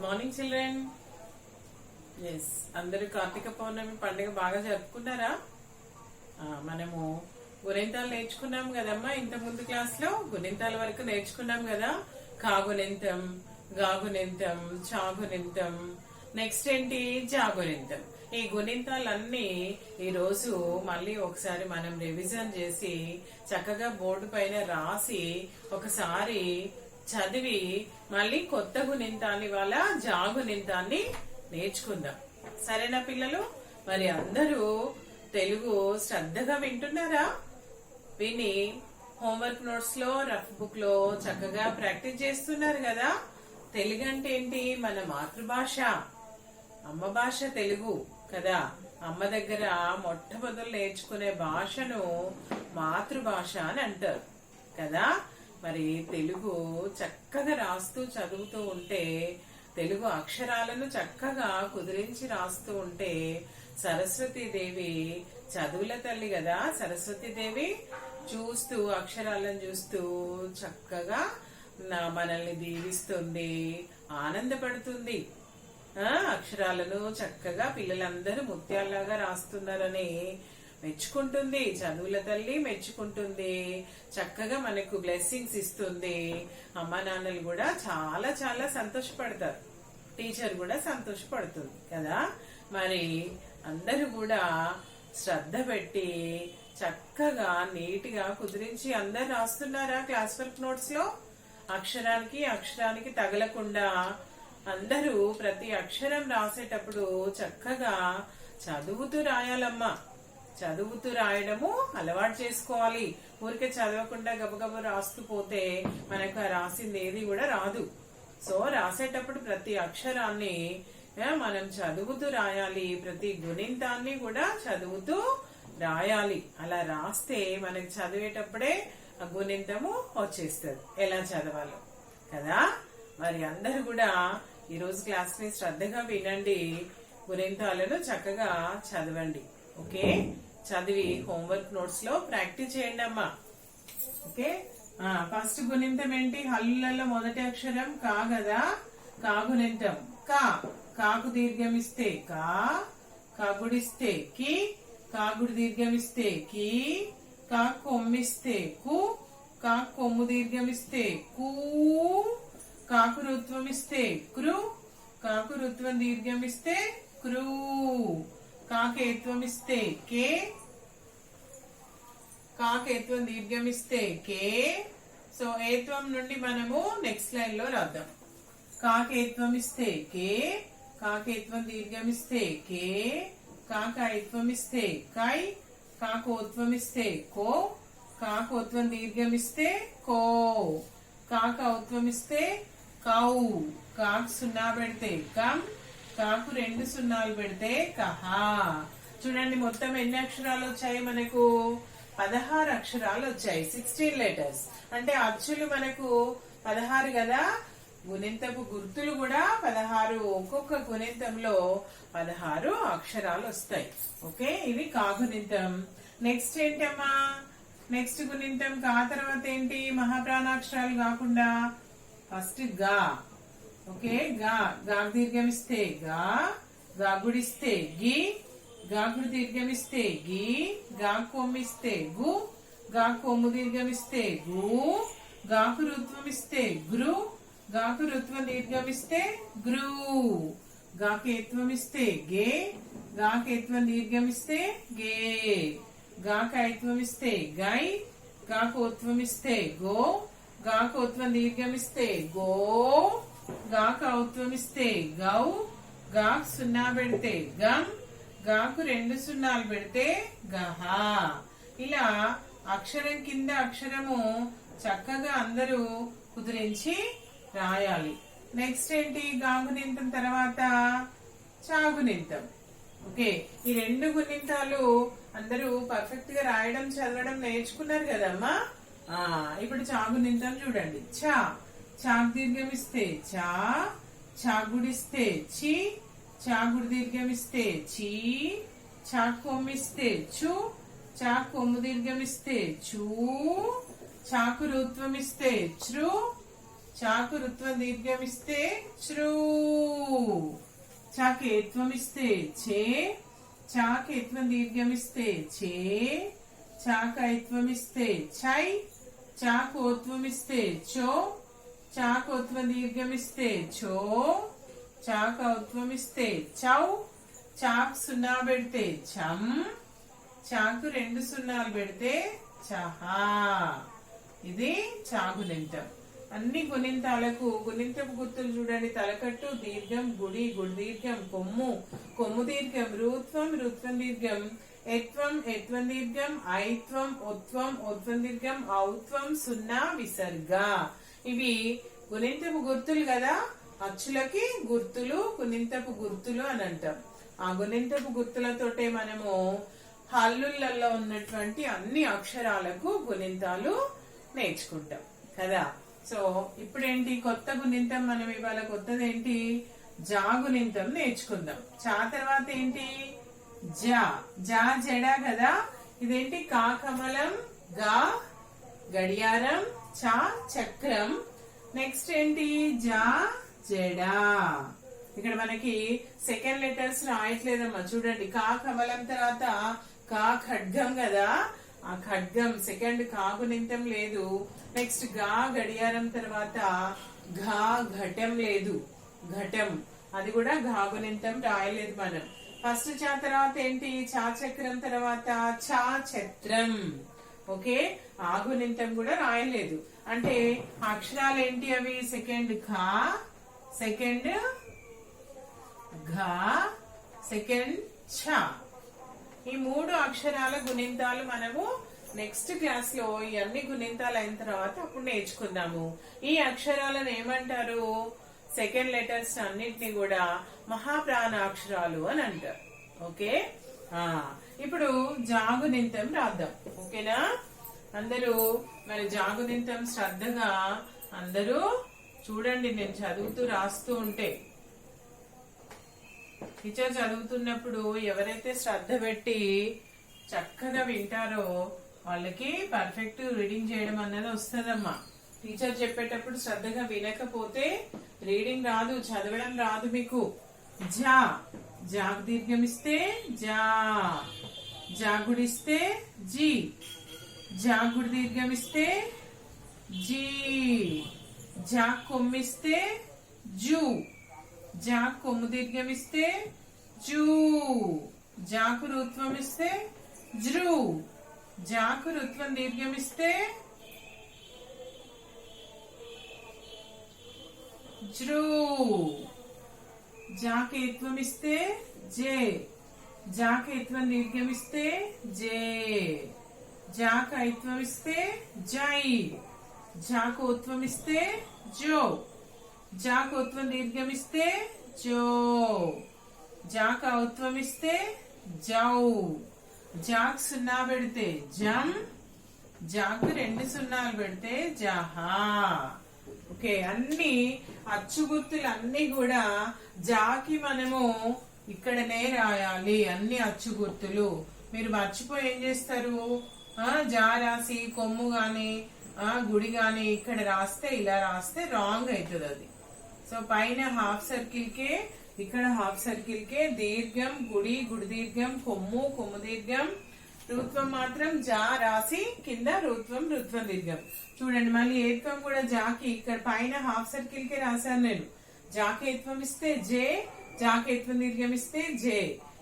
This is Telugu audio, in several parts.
Morning children. ఎస్, అందరూ కార్తీక పౌర్ణమి పండుగ బాగా జరుపుకున్నారా? మనము గుణింతాలు నేర్చుకున్నాం కదమ్మా. ఇంత ముందు క్లాస్ లో గుణింతాల వరకు నేర్చుకున్నాం కదా. కాగుణింతం, గాగుణింతం, చాగుణింతం, నెక్స్ట్ ఏంటి జాగుణింతం. ఈ గుణింతాలన్నీ ఈ రోజు మళ్ళీ ఒకసారి మనం రివిజన్ చేసి చక్కగా బోర్డు పైన రాసి ఒకసారి చదివి మళ్ళీ కొత్త గుణింతాన్ని వాళ్ళ జాగుణింతాన్ని నేర్చుకుందాం. సరేనా పిల్లలు? మరి అందరూ తెలుగు శ్రద్ధగా వింటున్నారా? విని హోంవర్క్ నోట్స్ లో, రఫ్ బుక్ లో చక్కగా ప్రాక్టీస్ చేస్తున్నారు కదా. తెలుగు అంటే ఏంటి? మన మాతృభాష, అమ్మ భాష తెలుగు కదా. అమ్మ దగ్గర మొట్టమొదలు నేర్చుకునే భాషను మాతృభాష అని అంటారు కదా. మరి తెలుగు చక్కగా రాస్తూ చదువుతూ ఉంటే, తెలుగు అక్షరాలను చక్కగా కుదిరించి రాస్తూ ఉంటే, సరస్వతీదేవి చదువుల తల్లి కదా. సరస్వతీదేవి చూస్తూ, అక్షరాలను చూస్తూ చక్కగా మనల్ని దీవిస్తుంది, ఆనందపడుతుంది. అక్షరాలను చక్కగా పిల్లలందరూ ముత్యాల్లాగా రాస్తున్నారని మెచ్చుకుంటుంది. చదువుల తల్లి మెచ్చుకుంటుంది, చక్కగా మనకు బ్లెస్సింగ్స్ ఇస్తుంది. అమ్మా నాన్నలు కూడా చాలా చాలా సంతోషపడతారు, టీచర్ కూడా సంతోషపడుతుంది కదా. మరి అందరూ కూడా శ్రద్ధ పెట్టి చక్కగా నీట్ గా కుదిరించి అందరు రాస్తున్నారా క్లాస్ వర్క్ నోట్స్ లో? అక్షరానికి తగలకుండా అందరూ ప్రతి అక్షరం రాసేటప్పుడు చక్కగా చదువుతూ రాయాలమ్మా. చదువుతూ రాయడము అలవాటు చేసుకోవాలి. ఊరికే చదవకుండా గబగబ రాస్తూ పోతే మనకు రాసింది ఏది కూడా రాదు. సో రాసేటప్పుడు ప్రతి అక్షరాన్ని మనం చదువుతూ రాయాలి. ప్రతి గుణింతాన్ని కూడా చదువుతూ రాయాలి. అలా రాస్తే మనకి చదివేటప్పుడే ఆ గుణింతము వచ్చేస్తుంది, ఎలా చదవాలో కదా. మరి అందరు కూడా ఈ రోజు క్లాస్ ని శ్రద్ధగా వినండి, గుణింతాలను చక్కగా చదవండి. ఓకే, చదివి హోంవర్క్ నోట్స్ లో ప్రాక్టీస్ చేయండి అమ్మా. ఓకే, ఫస్ట్ గుణింతం ఏంటి? హల్లులలో మొదటి అక్షరం కా కదా. కాగుణింతం కా. కాకు దీర్ఘమిస్తే కా, కాగుడిస్తే కి, కాగుడి దీర్ఘమిస్తే కి, కాకు కొమ్మిస్తే కు, కాకు కొమ్ము దీర్ఘమిస్తే కూ, కాకు రుత్వం ఇస్తే కృ, కాకు రుత్వం దీర్ఘమిస్తే క్రూ, కాకేత్వం ఇస్తే కే, కాకేత్వం దీర్ఘమిస్తే కే. సో ఏత్వం నుండి మనము నెక్స్ట్ లైన్ లో రాద్దాం. కాకేత్వం ఇస్తే కే, కాకేత్వం దీర్ఘమిస్తే కే, కాకైత్వం ఇస్తే కై, కాకోత్వం ఇస్తే కో, కాకోత్వం దీర్ఘమిస్తే కో, కాకౌత్వం ఇస్తే కౌ, కాకు సున్నా పెడితే కం, కాకు 2 సున్నాలు పెడితే కహా. చూడండి మొత్తం ఎన్ని అక్షరాలు వచ్చాయి మనకు? 16 అక్షరాలు వచ్చాయి. 16 లెటర్స్ అంటే అచ్చులు మనకు 16 కదా. గుణింతపు గుర్తులు కూడా 16. ఒక్కొక్క గుణింతంలో 16 అక్షరాలు వస్తాయి. ఓకే, ఇది కాగుణింతం. నెక్స్ట్ ఏంటమ్మా? నెక్స్ట్ గుణింతం కా తర్వాత ఏంటి? మహాప్రాణాక్షరాలు కాకుండా ఫస్ట్ గా. ఓకే, గా. గాకు దీర్ఘమిస్తే గా, గాగుడిస్తే గి, గాగుడి దీర్ఘమిస్తే గి, గాకు కొమ్మిస్తే గు, గాకు కొమ్ము దీర్ఘమిస్తే గు, గాకు రుత్వం ఇస్తే గృ, గాకు రుత్వం దీర్ఘమిస్తే గృ, గాకేత్వం ఇస్తే గే, గాకేత్వం దీర్ఘమిస్తే గే, గాకైత్వం ఇస్తే గై, గాకోత్వం ఇస్తే గో, గాకోత్వం దీర్ఘమిస్తే గో, గాకౌత్వం ఇస్తే గౌ, గాకు సున్నా పెడితే గం, గాకు 2 సున్నాలు పెడితే గహా. ఇలా అక్షరం కింద అక్షరము చక్కగా అందరూ కుదిరించి రాయాలి. నెక్స్ట్ ఏంటి? గాగుణింతం తర్వాత చాగుణింతం. ఓకే, ఈ 2 గుణింతాలు అందరూ పర్ఫెక్ట్ గా రాయడం చదవడం నేర్చుకున్నారు కదమ్మా. ఇప్పుడు చాగుణింతం చూడండి. చా. చాకు దీర్ఘమిస్తే చా, చాగుడిస్తే చి, చాగుడి దీర్ఘమిస్తే చీ, చాకు కొమ్మిస్తే చు, చాకు కొమ్ము దీర్ఘమిస్తే చూ, చాకు రుత్వం ఇస్తే చ్రు, చాకు రుత్వం దీర్ఘమిస్తే చ్రూ. చాకేత్వం ఇస్తే చే. చాకేత్వం దీర్ఘమిస్తే చే. చాకైత్వం ఇస్తే చై. చాకోత్వం ఇస్తే చో. చాకోత్వం దీర్ఘమిస్తే చో. చాకౌత్వం ఇస్తే చౌ. చాక్ సున్నా పెడితే చం. చాకు 2 సున్నాలు పెడితే చహా. ఇది చాగునింతం. అన్ని గుణింతాలకు గుణింతపు గుర్తులు చూడండి. తలకట్టు దీర్ఘం, గుడి గుడి దీర్ఘం, కొమ్ము కొమ్ము దీర్ఘం, రుత్వం రుత్వం దీర్ఘం, ఎత్వం ఎత్వం దీర్ఘం, ఐత్వం ఒత్వం ఒత్వం దీర్ఘం, ఔత్వం సున్నా విసర్గ. ఇవి గుణింతపు గుర్తులు కదా. అచ్చులకి గుర్తులు గుణింతపు గుర్తులు అని అంటాం. ఆ గుణింతపు గుర్తులతోటే మనము హల్లులలో ఉన్నటువంటి అన్ని అక్షరాలకు గుణింతాలు నేర్చుకుంటాం కదా. సో ఇప్పుడేంటి కొత్త గుణింతం మనం ఇవాళ కొత్తది ఏంటి జా గుణింతం నేర్చుకుందాం. చా తర్వాత ఏంటి జా. జా జడా కదా. ఇదేంటి కా కమలం, గా గడియారం, చా చక్రం. నెక్స్ట్ ఏంటి జా జడా. ఇక్కడ మనకి సెకండ్ లెటర్స్ రాయట్లేదమ్మా చూడండి. కా కమలం తర్వాత కా ఖడ్గం కదా. ఆ ఖడ్గం సెకండ్ కాగునింతం లేదు. నెక్స్ట్ గా గడియారం తర్వాత ఘా ఘటం లేదు. ఘటం అది కూడా ఘాగునింతం రాయలేదు మనం. ఫస్ట్ చా తర్వాత ఏంటి చా చక్రం తర్వాత చా ఛత్రం. ఓకే ఆగునింతం కూడా రాయలేదు. అంటే అక్షరాలు ఏంటి అవి సెకండ్ ఖా, సెకండ్ ఘా, సెకండ్ ఛ. ఈ 3 అక్షరాల గుణింతాలు మనము నెక్స్ట్ క్లాస్ లో ఈ అన్ని గుణింతాలు అయిన తర్వాత అప్పుడు నేర్చుకుందాము. ఈ అక్షరాలను ఏమంటారు సెకండ్ లెటర్స్ అన్నిటిని కూడా మహాప్రాణాక్షరాలు అని అంటారు. ఓకే ఇప్పుడు జాగునింతం రాద్దాం. ఓకేనా అందరూ మరి జాగునింతం శ్రద్ధగా అందరూ చూడండి. నేను చదువుతూ రాస్తూ ఉంటే టీచర్ చదువుతున్నప్పుడు ఎవరైతే శ్రద్ధ పెట్టి చక్కగా వింటారో వాళ్ళకి పర్ఫెక్ట్ రీడింగ్ చేయడం అన్నది వస్తుందమ్మా. టీచర్ చెప్పేటప్పుడు శ్రద్ధగా వినకపోతే రీడింగ్ రాదు, చదవడం రాదు మీకు. జా జాగ్ దీర్ఘమిస్తే జా. జాగుడిస్తే జీ. జాగుడి దీర్ఘమిస్తే జీ. జాగ్ కొమ్మిస్తే జూ. జాక్ కొమ్ము దీర్ఘమిస్తే జూ. జాకు రుత్వం ఇస్తే జ్రూ. జాకు రుత్వం దీర్ఘమిస్తే జ్రూ. జాకేత్వం ఇస్తే జే. జాకేత్వం దీర్ఘమిస్తే జే. జాకైత్వం ఇస్తే జై. జాకోత్వం ఇస్తే జో. జాకోత్వం దీర్ఘమిస్తే జో. జాకౌత్వం ఇస్తే జౌ. జాక్ సున్నా పెడితే జం. జాకు 2 సున్నాలు పెడితే జహా. ఓకే అన్ని అచ్చు గుర్తులు అన్ని కూడా జాకి మనము ఇక్కడనే రాయాలి. అన్ని అచ్చు గుర్తులు మీరు మర్చిపోయి ఏం చేస్తారు జా రాసి కొమ్ము గాని గుడి గాని ఇక్కడ రాస్తే ఇలా రాస్తే రాంగ్ అవుతుంది అది. సో పైన హాఫ్ సర్కిల్ కే ఇక్కడ హాఫ్ సర్కిల్ కే దీర్ఘం గుడి గుడి దీర్ఘం కొమ్ము కొమ్ము దీర్ఘం రుత్వం మాత్రం జా రాసి కింద రుత్వం రుత్వం దీర్ఘం. చూడండి మళ్ళీ ఏత్వం కూడా జాకి ఇక్కడ పైన హాఫ్ సర్కిల్ కే రాశాను నేను. జాకేత్వం ఇస్తే జే. జాకేత్వం దీర్ఘం ఇస్తే జే.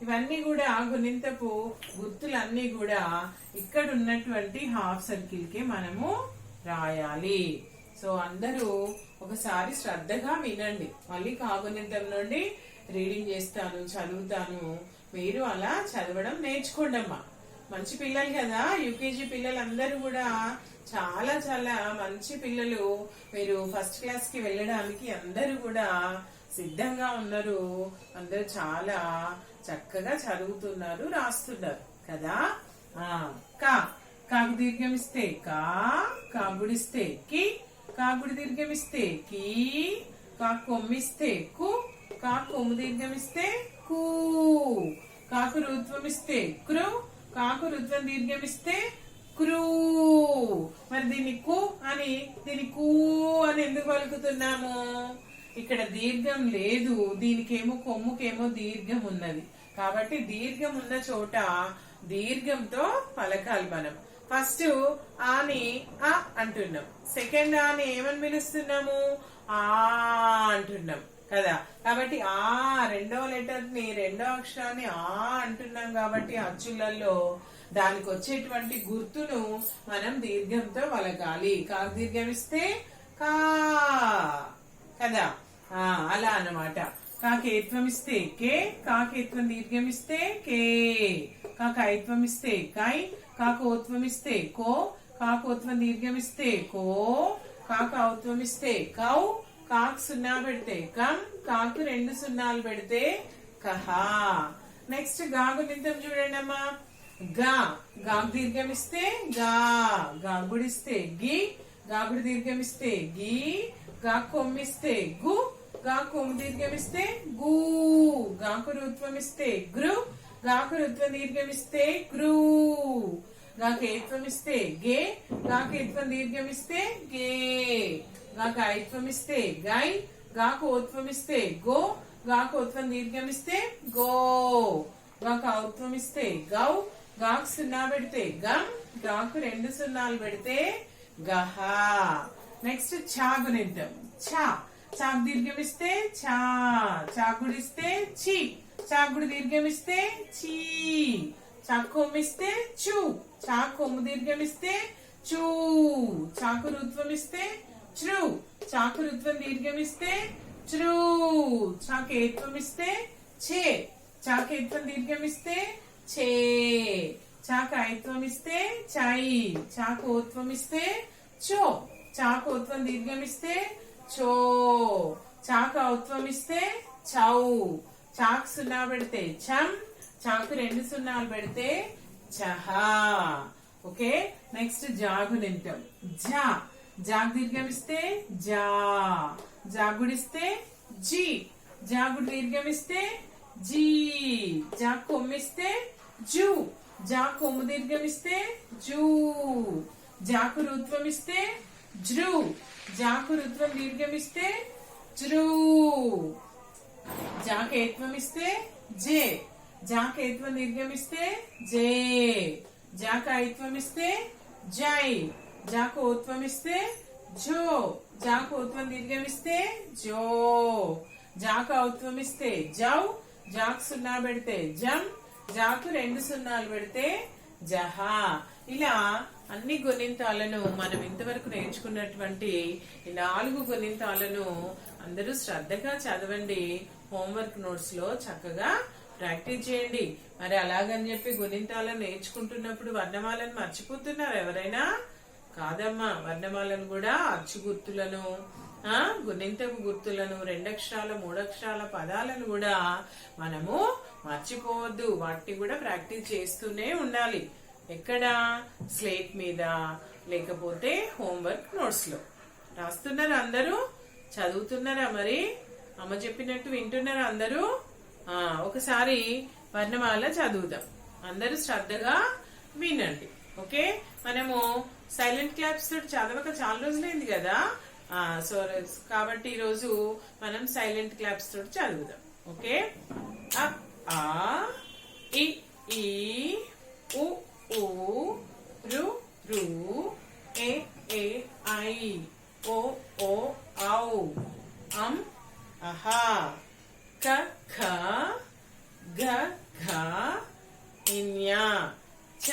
ఇవన్నీ కూడా గుణింతపు గుర్తులన్నీ కూడా ఇక్కడ ఉన్నటువంటి హాఫ్ సర్కిల్ కే మనము రాయాలి. సో అందరూ ఒకసారి శ్రద్ధగా వినండి. మళ్ళీ కాగుణింతం నుండి రీడింగ్ చేస్తాను, చదువుతాను. మీరు అలా చదవడం నేర్చుకోండమ్మా. మంచి పిల్లలు కదా. యూకేజీ పిల్లలందరూ కూడా చాలా చాలా మంచి పిల్లలు. మీరు ఫస్ట్ క్లాస్ కి వెళ్ళడానికి అందరూ కూడా సిద్ధంగా ఉన్నారు. అందరూ చాలా చక్కగా చదువుతున్నారు, రాస్తున్నారు కదా. కా కాకు దీర్ఘమిస్తే కా. కాగుడిస్తే కి. కాగుడి దీర్ఘమిస్తే కీ. కాకు కొమ్మిస్తే కు. కాకు కొమ్ము దీర్ఘమిస్తే కూ. కాకు రుత్వం ఇస్తే క్రు. కాకు రుత్వం దీర్ఘమిస్తే క్రూ. మరి దీన్ని కు అని దీన్ని కూ అని ఎందుకు పలుకుతున్నాము? ఇక్కడ దీర్ఘం లేదు, దీనికేమో కొమ్ముకేమో దీర్ఘం ఉన్నది కాబట్టి దీర్ఘం ఉన్న చోట దీర్ఘంతో పలకాలి మనం. ఫస్ట్ ఆని ఆ అంటున్నాం, సెకండ్ ఆని ఏమని పిలుస్తున్నాము? ఆ అంటున్నాం కదా. కాబట్టి ఆ రెండో లెటర్ ని రెండో అక్షరాన్ని ఆ అంటున్నాం కాబట్టి అచ్చులలో దానికి వచ్చేటువంటి గుర్తును మనం దీర్ఘంతో పలకాలి. కాకు దీర్ఘం ఇస్తే కా కదా, అలా అన్నమాట. కాకేత్వం ఇస్తే కే, కాకేత్వం దీర్ఘం ఇస్తే కే, కాకైత్వం ఇస్తే కై, కాకోత్వం ఇస్తే కో, కాకోత్వం దీర్ఘం ఇస్తే కో, కాకౌత్వం ఇస్తే కౌ, కాకు సున్నా పెడితే కం, కాకు రెండు సున్నాలు పెడితే కహా. నెక్స్ట్ గాగు నింతం చూడండి అమ్మా. గా, గాకు దీర్ఘం ఇస్తే గా, గాగుడిస్తే గి, గాగుడి దీర్ఘం ఇస్తే గి, గాకు కొమ్మిస్తే గు, గాకు కొమ్ము దీర్ఘం ఇస్తే గు, గాకు రుత్వం ఇస్తే గృ, గాకు రుత్వం దీర్ఘం ఇస్తే గ్రూ, గాకు ఏత్వం ఇస్తే గే, గాకు ఏత్వం దీర్ఘం ఇస్తే గే, గాకు ఐత్వం ఇస్తే గై, గాకు ఓత్వం ఇస్తే గో, గాకు ఓత్వం దీర్ఘం ఇస్తే గో, గాకు ఔత్వం ఇస్తే గౌ, గాకు సున్నా పెడితే గం, గాకు రెండు సున్నాలు పెడితే గహ. నెక్స్ట్ చాగు నిద్దాం. చా, చాకు దీర్ఘం ఇస్తే చా, చాకుడిస్తే చి, చాకుడు దీర్ఘం ఇస్తే చీ, చాకు కొమ్మిస్తే చూ, చాకు కొమ్ము దీర్ఘం ఇస్తే చూ, చాకు రుత్వం ఇస్తే చ్రు, చాకు రుత్వం దీర్ఘం ఇస్తే చ్రు, చాకు ఏత్వం ఇస్తే ఛే, చాకు ఏత్వం దీర్ఘం ఇస్తే ఛే, చాకు ఐత్వం ఇస్తే చై, చాకు ఓత్వం ఇస్తే చో, చాకు ఓత్వం దీర్ఘం ఇస్తే చో, చాకు ఔత్వం ఇస్తే చౌ, చాకు సున్నా పెడితే చం, చాకు రెండు సున్నాలు పెడితే చహా. Okay, next జాగు నింటాం. జా, జాగు దీర్ఘం ఇస్తే జా, జాగుడిస్తే జీ, జాగుడు దీర్ఘం ఇస్తే జీ, జాకు కొమ్మిస్తే జూ, జాకు కొమ్ము దీర్ఘం ఇస్తే జూ, జాకు రుత్వం ఇస్తే జ్రు, జాకు రుత్వం దీర్ఘం ఇస్తే జ్రూ, జాకు ఏత్వం ఇస్తే జే, జాకు ఏత్వం దీర్ఘం ఇస్తే జే, జాకు ఐత్వం ఇస్తే జై, జాకు ఓత్వం ఇస్తే జో, జాకు ఓత్వం దీర్ఘం ఇస్తే జో, జాకు ఔత్వం ఇస్తే జౌ, జాకు సున్నా పెడితే జం, జాకు రెండు సున్నాలు పెడితే జహా. ఇలా అన్ని గుణింతాలను మనం ఇంతవరకు నేర్చుకున్నటువంటి ఈ 4 గుణింతాలను అందరూ శ్రద్ధగా చదవండి. హోంవర్క్ నోట్స్ లో చక్కగా ప్రాక్టీస్ చేయండి. మరి అలాగని చెప్పి గుణింతాలను నేర్చుకుంటున్నప్పుడు వర్ణమాలను మర్చిపోతున్నారు ఎవరైనా? కాదమ్మా, వర్ణమాలను కూడా అచ్చు గుర్తులను, గుణింతపు గుర్తులను, 2 అక్షరాల 3 అక్షరాల పదాలను కూడా మనము మర్చిపోవద్దు. వాటిని కూడా ప్రాక్టీస్ చేస్తూనే ఉండాలి. ఎక్కడ? స్లేట్ మీద, లేకపోతే హోంవర్క్ నోట్స్ లో. రాస్తున్నారా అందరూ? చదువుతున్నారా? మరి అమ్మ చెప్పినట్టు వింటున్నారా అందరూ? ఒకసారి వర్ణమాల చదువుదాం. అందరూ శ్రద్ధగా వినండి. ఓకే, మనము సైలెంట్ క్లాప్స్ తోటి చదవక చాలా రోజులైంది కదా. సో కాబట్టి ఈ రోజు మనం సైలెంట్ క్లాప్స్ తోటి చదువుదాం. ఓకే, ఆ ఇ ఈ ఉ ఊ రు రు ఏ ఏ ఐ ఓ ఓ ఔ అం అహా క ఖ గ ఘ ఇన్యా చ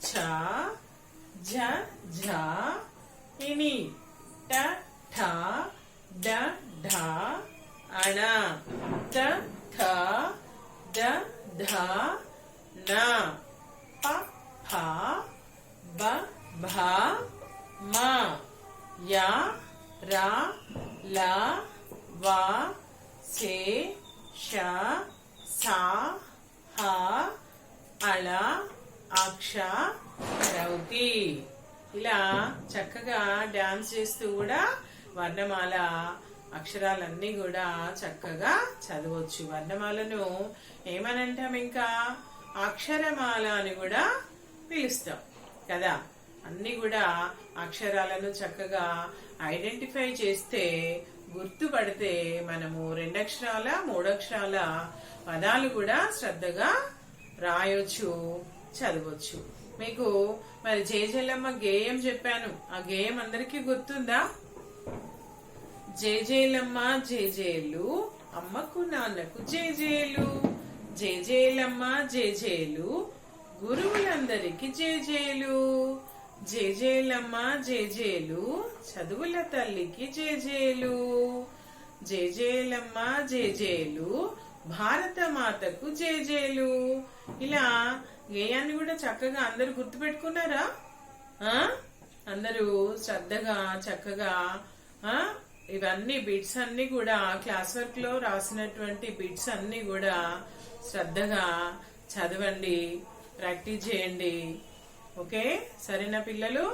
ఛ ఝ ఝ ఇని ట ఠ డ ఢ అణ ట ఠ ద ధ న ప ఫ బ భ మ యా రా ల వా సే ష సా హ అళ అక్ష రౌతి. ఇలా చక్కగా డాన్స్ చేస్తూ కూడా వర్ణమాల అక్షరాలన్నీ కూడా చక్కగా చదవచ్చు. వర్ణమాలను ఏమనంటాం? ఇంకా అక్షరమాల అని కూడా పిలుస్తాం కదా. అన్ని కూడా అక్షరాలను చక్కగా ఐడెంటిఫై చేస్తే గుర్తుపడితే మనము 2 అక్షరాల 3 అక్షరాల పదాలు కూడా శ్రద్ధగా రాయొచ్చు, చదవచ్చు. మీకు మరి జేజేలమ్మ గేయం చెప్పాను, ఆ గేయం అందరికీ గుర్తుందా? జేజేలమ్మ జేజేలు అమ్మకు నాన్నకు జేజేలు, జేజేలమ్మ జేజేలు గురువులందరికి జేజేలు, జేజేలమ్మ జేజేలు చదువుల తల్లికి జేజేలు, జేజేలమ్మ జేజేలు భారత మాతకు జేజేలు. ఇలా గేయాన్ని కూడా చక్కగా అందరు గుర్తుపెట్టుకున్నారా? అందరూ శ్రద్ధగా చక్కగా ఇవన్నీ బిట్స్ అన్ని కూడా క్లాస్ వర్క్ లో రాసినటువంటి బిట్స్ అన్ని కూడా శ్రద్ధగా చదవండి, ప్రాక్టీస్ చేయండి. ఓకే, సరేనా పిల్లలు?